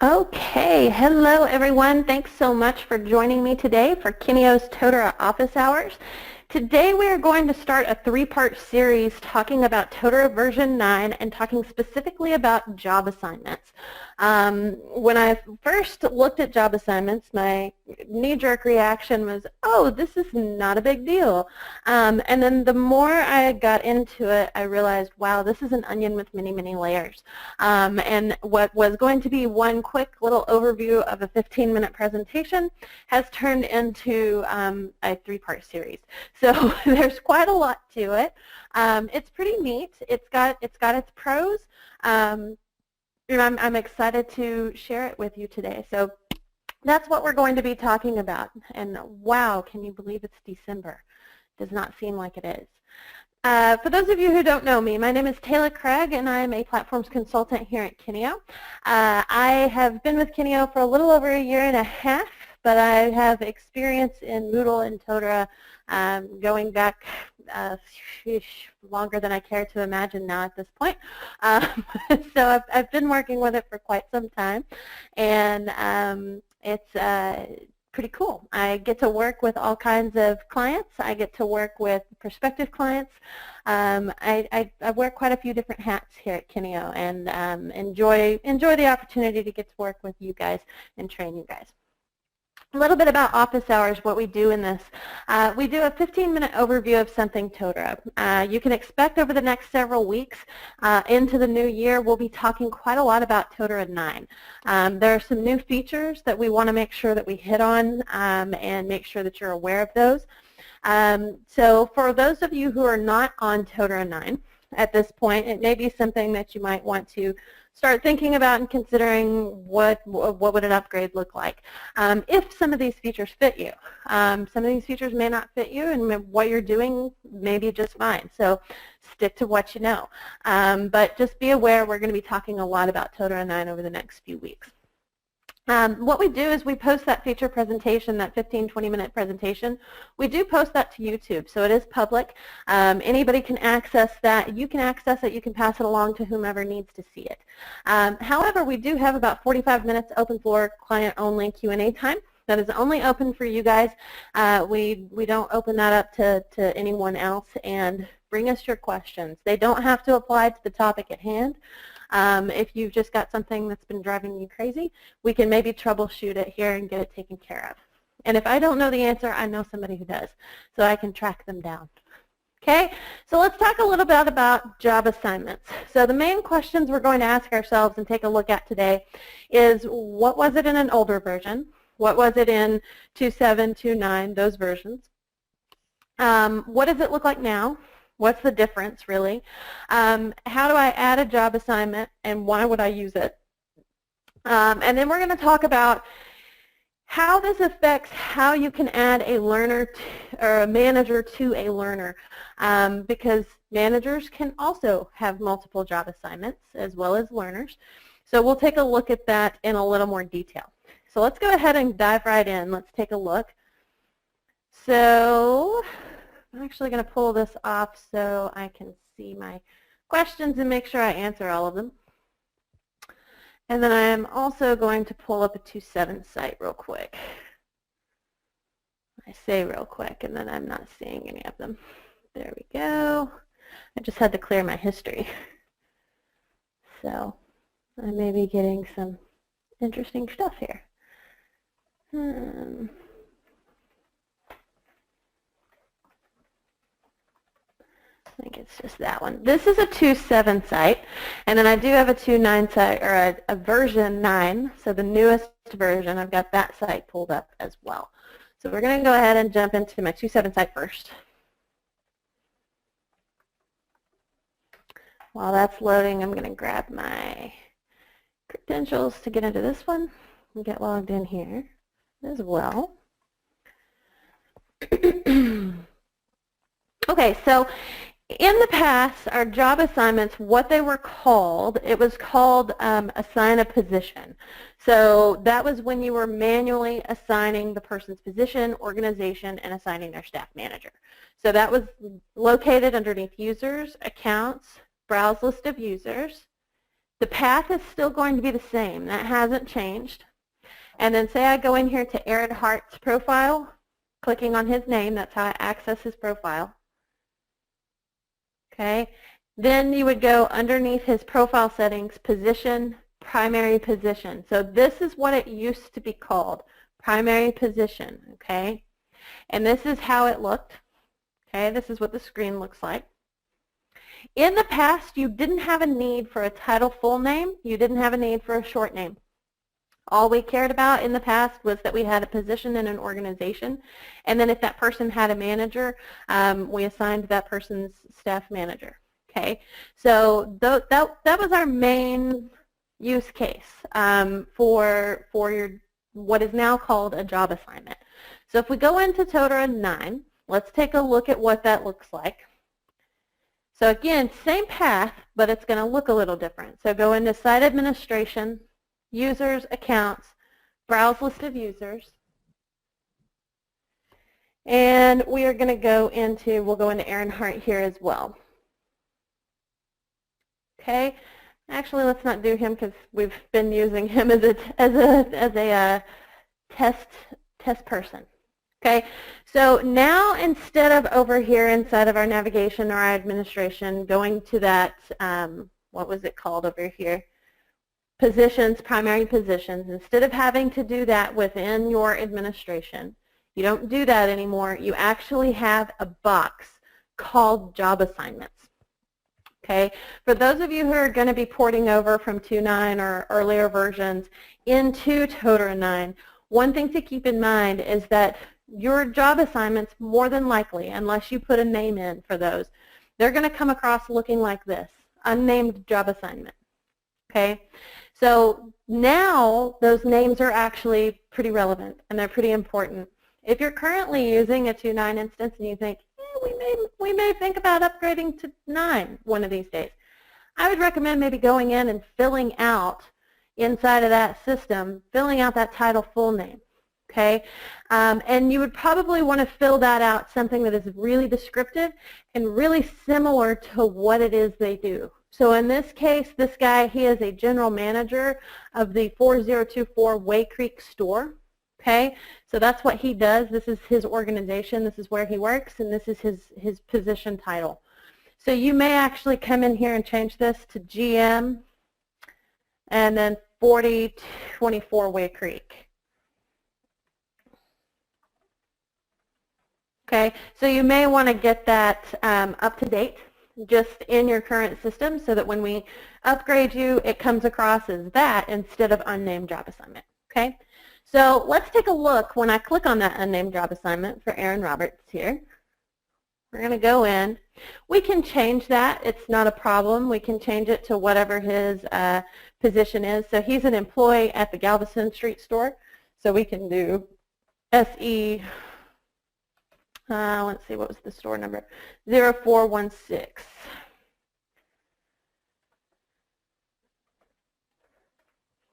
Okay, hello everyone. Thanks so much for joining me today for Kineo's Totara office hours. Today we are going to start a three-part series talking about Totara version 9 and talking specifically about job assignments. When I first looked at job assignments, my knee-jerk reaction was, oh, this is not a big deal. And then the more I got into it, I realized, wow, this is an onion with many, many layers. And what was going to be one quick little overview of a 15-minute presentation has turned into a three-part series. So there's quite a lot to it. It's pretty neat. It's got its pros. And I'm excited to share it with you today. So that's what we're going to be talking about. And wow, can you believe it's December? Does not seem like it is. For those of you who don't know me, my name is Taylor Craig, and I am a platforms consultant here at Kineo. I have been with Kineo for a little over a year and a half, but I have experience in Moodle and Totara going back longer than I care to imagine now at this point. So I've been working with it for quite some time, and it's pretty cool. I get to work with all kinds of clients. I get to work with prospective clients. I wear quite a few different hats here at Kineo, and enjoy the opportunity to get to work with you guys and train you guys. A little bit about office hours, what we do in this. We do a 15-minute overview of something Totara. You can expect over the next several weeks into the new year, we'll be talking quite a lot about Totara 9. There are some new features that we want to make sure that we hit on and make sure that you're aware of those. So for those of you who are not on Totara 9 at this point, it may be something that you might want to start thinking about and considering what would an upgrade look like. If some of these features fit you. Some of these features may not fit you, and what you're doing may be just fine. So stick to what you know. But just be aware we're going to be talking a lot about Totara 9 over the next few weeks. What we do is we post that feature presentation, that 15-20-minute presentation. We do post that to YouTube, so it is public. Anybody can access that. You can access it. You can pass it along to whomever needs to see it. However, we do have about 45 minutes open floor, client-only Q&A time. That is only open for you guys. We don't open that up to anyone else, and bring us your questions. They don't have to apply to the topic at hand. If you've just got something that's been driving you crazy, we can maybe troubleshoot it here and get it taken care of. And if I don't know the answer, I know somebody who does, so I can track them down. Okay, so let's talk a little bit about job assignments. So the main questions we're going to ask ourselves and take a look at today is, what was it in an older version? What was it in 2.7, 2.9, those versions? What does it look like now? What's the difference, really? How do I add a job assignment, and why would I use it? And then we're going to talk about how this affects how you can add a learner or a manager to a learner, because managers can also have multiple job assignments as well as learners. So we'll take a look at that in a little more detail. So let's go ahead and dive right in. Let's take a look. So I'm actually going to pull this off so I can see my questions and make sure I answer all of them. And then I am also going to pull up a 2.7 site real quick. I say real quick, and then I'm not seeing any of them. There we go. I just had to clear my history. So I may be getting some interesting stuff here. I think it's just that one. This is a 2.7 site, and then I do have a 2.9 site, or a version 9, so the newest version. I've got that site pulled up as well. So we're going to go ahead and jump into my 2.7 site first. While that's loading, I'm going to grab my credentials to get into this one and get logged in here as well. Okay, so in the past, our job assignments, what they were called, it was called assign a position. So that was when you were manually assigning the person's position, organization, and assigning their staff manager. So that was located underneath users, accounts, browse list of users, The path is still going to be the same. That hasn't changed. And then say I go in here to Aaron Hart's profile, clicking on his name. That's how I access his profile. Okay. Then you would go underneath his profile settings, position, primary position. So this is what it used to be called, primary position. Okay. And this is how it looked. Okay. This is what the screen looks like. In the past, you didn't have a need for a title full name. You didn't have a need for a short name. All we cared about in the past was that we had a position in an organization, and then if that person had a manager, we assigned that person's staff manager. Okay, so that was our main use case for your what is now called a job assignment. So if we go into Totara 9, let's take a look at what that looks like. So again, same path, but it's going to look a little different. So go into Site Administration, Users, Accounts, Browse List of Users. And we are going to go into, we'll go into Aaron Hart here as well. Okay, actually let's not do him because we've been using him as a test person. Okay, so now instead of over here inside of our navigation or our administration, going to that, what was it called over here? Positions, primary positions. Instead of having to do that within your administration, you don't do that anymore. You actually have a box called job assignments. Okay, for those of you who are going to be porting over from 2.9 or earlier versions into Totara 9, one thing to keep in mind is that your job assignments, more than likely, unless you put a name in for those, they're going to come across looking like this, unnamed job assignment. Okay, so now those names are actually pretty relevant and they're pretty important. If you're currently using a 2.9 instance and you think, we may think about upgrading to 9 one of these days, I would recommend maybe going in and filling out inside of that system, filling out that title full name. Okay, and you would probably want to fill that out something that is really descriptive and really similar to what it is they do. So in this case, this guy, he is a general manager of the 4024 Way Creek store. Okay, so that's what he does. This is his organization. This is where he works, and this is his position title. So you may actually come in here and change this to GM and then 4024 Way Creek. Okay, so you may want to get that up to date just in your current system so that when we upgrade you, it comes across as that instead of unnamed job assignment. Okay, so let's take a look when I click on that unnamed job assignment for Aaron Roberts here. We're going to go in. We can change that. It's not a problem. We can change it to whatever his position is. So he's an employee at the Galveston Street store. So we can do SE. Let's see, what was the store number? 0416.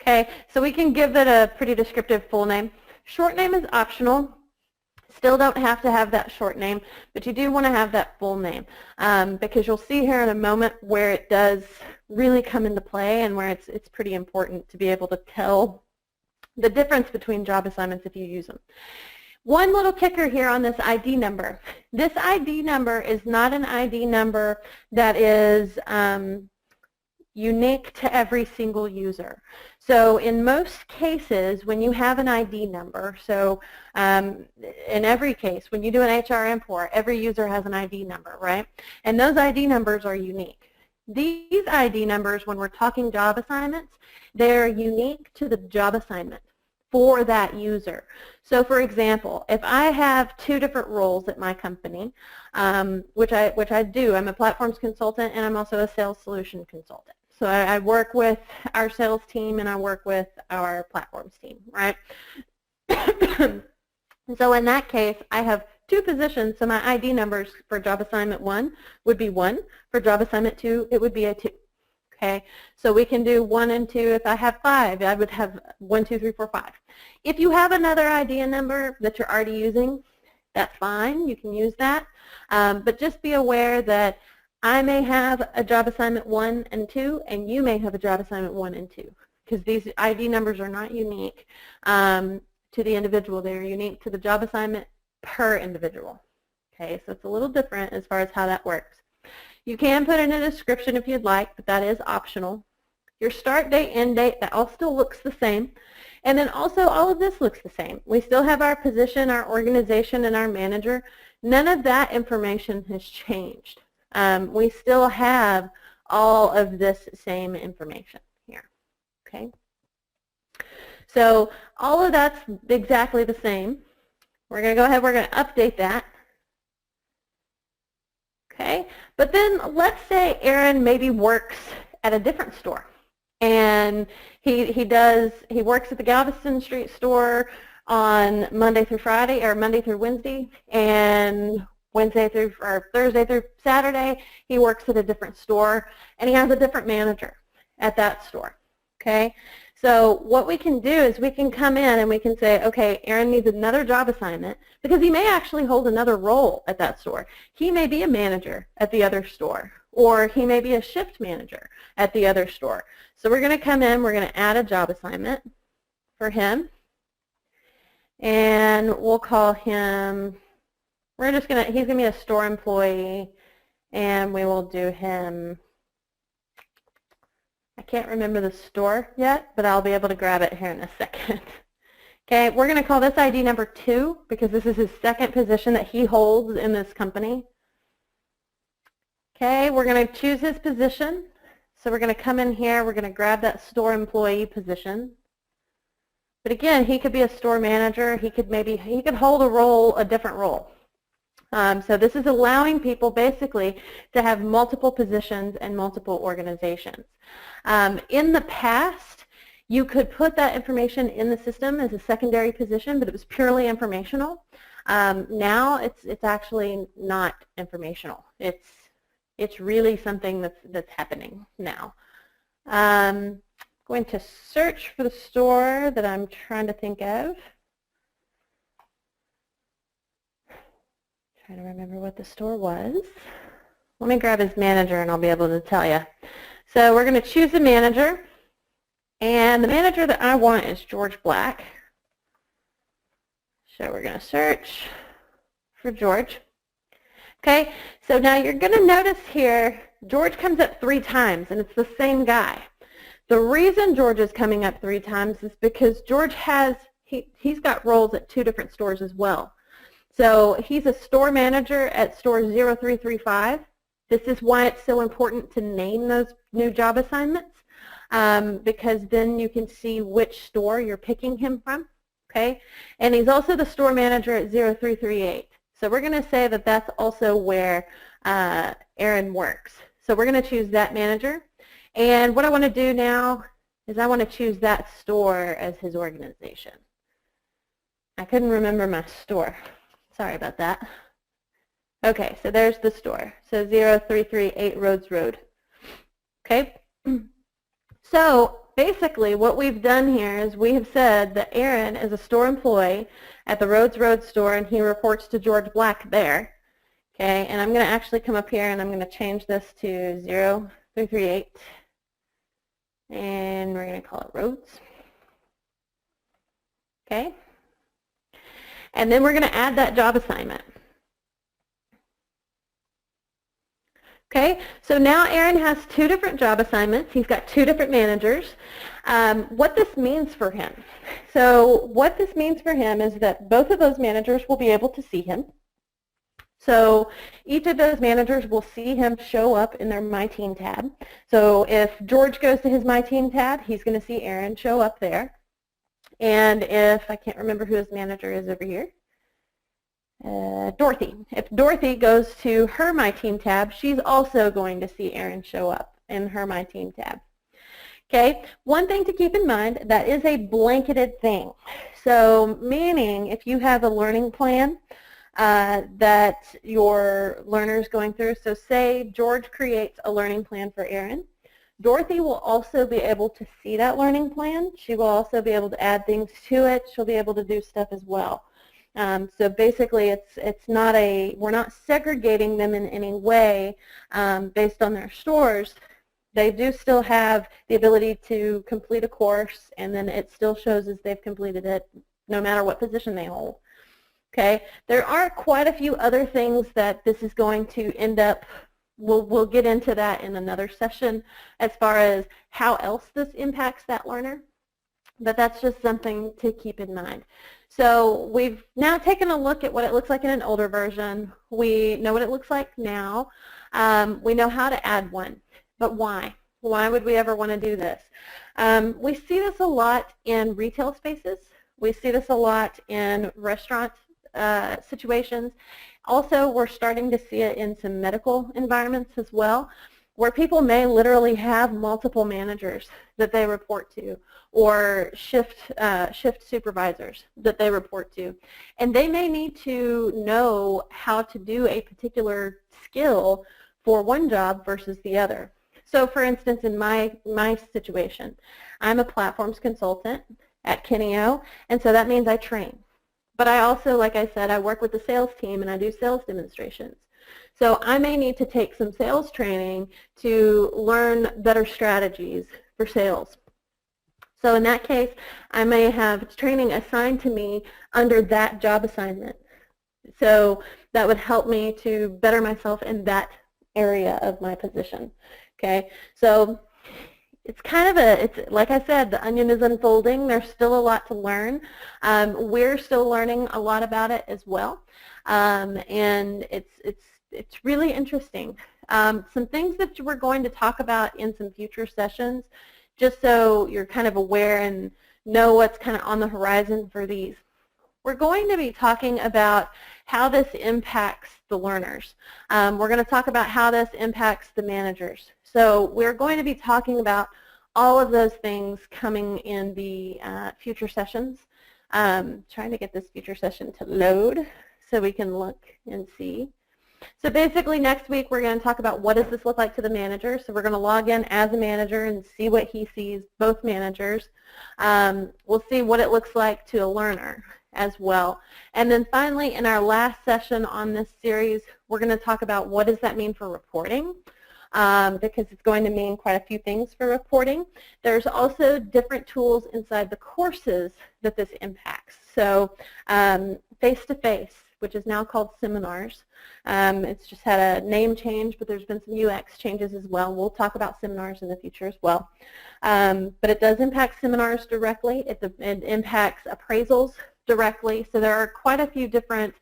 Okay, so we can give it a pretty descriptive full name. Short name is optional. Still don't have to have that short name, but you do want to have that full name because you'll see here in a moment where it does really come into play and where it's pretty important to be able to tell the difference between job assignments if you use them. One little kicker here on this ID number. This ID number is not an ID number that is unique to every single user. So in most cases, when you have an ID number, so in every case, when you do an HR import, every user has an ID number, right? And those ID numbers are unique. These ID numbers, when we're talking job assignments, they're unique to the job assignment for that user. So for example, if I have 2 different roles at my company, which I do, I'm a platforms consultant and I'm also a sales solution consultant. So I work with our sales team and I work with our platforms team, right? So in that case, I have 2 positions, so my ID numbers for job assignment 1 would be 1. For job assignment 2, it would be a 2. Okay, so we can do 1 and 2. If I have 5, I would have 1, 2, 3, 4, 5. If you have another ID number that you're already using, that's fine. You can use that. But just be aware that I may have a job assignment 1 and 2, and you may have a job assignment 1 and 2, because these ID numbers are not unique to the individual. They're unique to the job assignment per individual. Okay, so it's a little different as far as how that works. You can put in a description if you'd like, but that is optional. Your start date, end date, that all still looks the same. And then also all of this looks the same. We still have our position, our organization, and our manager. None of that information has changed. We still have all of this same information here. Okay. So all of that's exactly the same. We're going to go ahead, we're going to update that. Okay, but then let's say Aaron maybe works at a different store, and he works at the Galveston Street store on Monday through Friday, or Monday through Wednesday, and Thursday through Saturday he works at a different store, and he has a different manager at that store. Okay, so what we can do is we can come in and we can say, okay, Aaron needs another job assignment, because he may actually hold another role at that store. He may be a manager at the other store, or he may be a shift manager at the other store. So we're going to come in, we're going to add a job assignment for him, and we'll call him, he's going to be a store employee, and we will do him, I can't remember the store yet, but I'll be able to grab it here in a second. Okay, we're going to call this ID number 2, because this is his second position that he holds in this company. Okay, we're going to choose his position. So we're going to come in here, we're going to grab that store employee position. But again, he could be a store manager, he could hold a different role. So this is allowing people basically to have multiple positions and multiple organizations. In the past, you could put that information in the system as a secondary position, but it was purely informational. Now it's actually not informational. It's really something that's happening now. I'm going to search for the store that I'm trying to think of. Trying to remember what the store was. Let me grab his manager and I'll be able to tell you. So we're going to choose a manager, and the manager that I want is George Black. So we're going to search for George. Okay, so now you're going to notice here George comes up 3 times, and it's the same guy. The reason George is coming up 3 times is because George he's got roles at 2 different stores as well. So he's a store manager at store 0335. This is why it's so important to name those new job assignments, because then you can see which store you're picking him from. Okay, and he's also the store manager at 0338. So we're going to say that that's also where Aaron works. So we're going to choose that manager. And what I want to do now is I want to choose that store as his organization. I couldn't remember my store. Sorry about that. Okay, so there's the store. So 0338 Rhodes Road. Okay. So basically what we've done here is we have said that Aaron is a store employee at the Rhodes Road store, and he reports to George Black there. Okay, and I'm going to actually come up here and I'm going to change this to 0338, and we're going to call it Rhodes. Okay, and then we're going to add that job assignment. Okay, so now Aaron has 2 different job assignments. He's got 2 different managers. What this means for him. So what this means for him is that both of those managers will be able to see him. So each of those managers will see him show up in their My Team tab. So if George goes to his My Team tab, he's going to see Aaron show up there. And if, I can't remember who his manager is over here, Dorothy. If Dorothy goes to her My Team tab, she's also going to see Aaron show up in her My Team tab. Okay, one thing to keep in mind, that is a blanketed thing. So meaning if you have a learning plan that your learner is going through, so say George creates a learning plan for Aaron, Dorothy will also be able to see that learning plan. She will also be able to add things to it. She'll be able to do stuff as well. So basically, we're not segregating them in any way based on their scores. They do still have the ability to complete a course, and then it still shows as they've completed it, no matter what position they hold. Okay, there are quite a few other things that this is going to end up. We'll get into that in another session as far as how else this impacts that learner, but that's just something to keep in mind. So we've now taken a look at what it looks like in an older version. We know what it looks like now. We know how to add one, but why? Why would we ever want to do this? We see this a lot in retail spaces. We see this a lot in restaurant situations. Also, we're starting to see it in some medical environments as well, where people may literally have multiple managers that they report to, or shift supervisors that they report to. And they may need to know how to do a particular skill for one job versus the other. So for instance, in my situation, I'm a platforms consultant at Kineo, and so that means I train. But I also, like I said, I work with the sales team and I do sales demonstrations. So I may need to take some sales training to learn better strategies for sales. So in that case, I may have training assigned to me under that job assignment. So that would help me to better myself in that area of my position. Okay, so it's kind of it's like I said, the onion is unfolding. There's still a lot to learn. We're still learning a lot about it as well, and it's really interesting. Some things that we're going to talk about in some future sessions, just so you're kind of aware and know what's kind of on the horizon for these. We're going to be talking about how this impacts the learners. We're going to talk about how this impacts the managers. So we're going to be talking about all of those things coming in the future sessions. Trying to get this future session to load so we can look and see. So basically next week we're going to talk about what does this look like to the manager. So we're going to log in as a manager and see what he sees, both managers. We'll see what it looks like to a learner as well. And then finally, in our last session on this series, we're going to talk about what does that mean for reporting, because it's going to mean quite a few things for reporting. There's also different tools inside the courses that this impacts. So face-to-face, which is now called seminars. It's just had a name change, but there's been some UX changes as well. We'll talk about seminars in the future as well. But it does impact seminars directly. It impacts appraisals directly. So there are quite a few different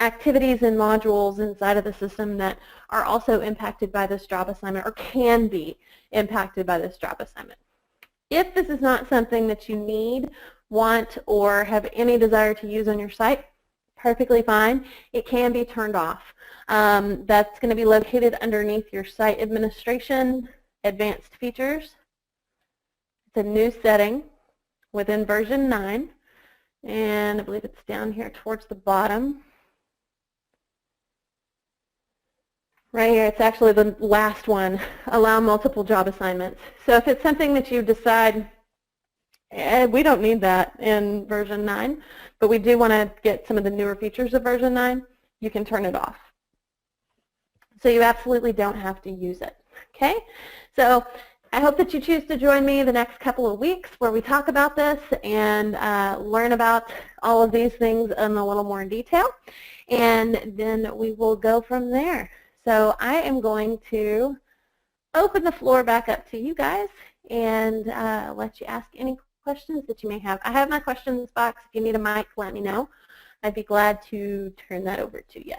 activities and modules inside of the system that are also impacted by this job assignment, or can be impacted by this job assignment. If this is not something that you need, want, or have any desire to use on your site, perfectly fine. It can be turned off. That's going to be located underneath your site administration, advanced features. It's a new setting within version 9, and I believe it's down here towards the bottom. Right here, it's actually the last one, allow multiple job assignments. So if it's something that you decide, we don't need that in version 9, but we do want to get some of the newer features of version 9, you can turn it off. So you absolutely don't have to use it. Okay? So I hope that you choose to join me the next couple of weeks where we talk about this and learn about all of these things in a little more detail, and then we will go from there. So I am going to open the floor back up to you guys and let you ask any questions that you may have. I have my questions box. If you need a mic, let me know. I'd be glad to turn that over to you.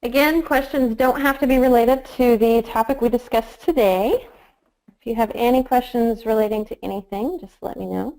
Again, questions don't have to be related to the topic we discussed today. If you have any questions relating to anything, just let me know.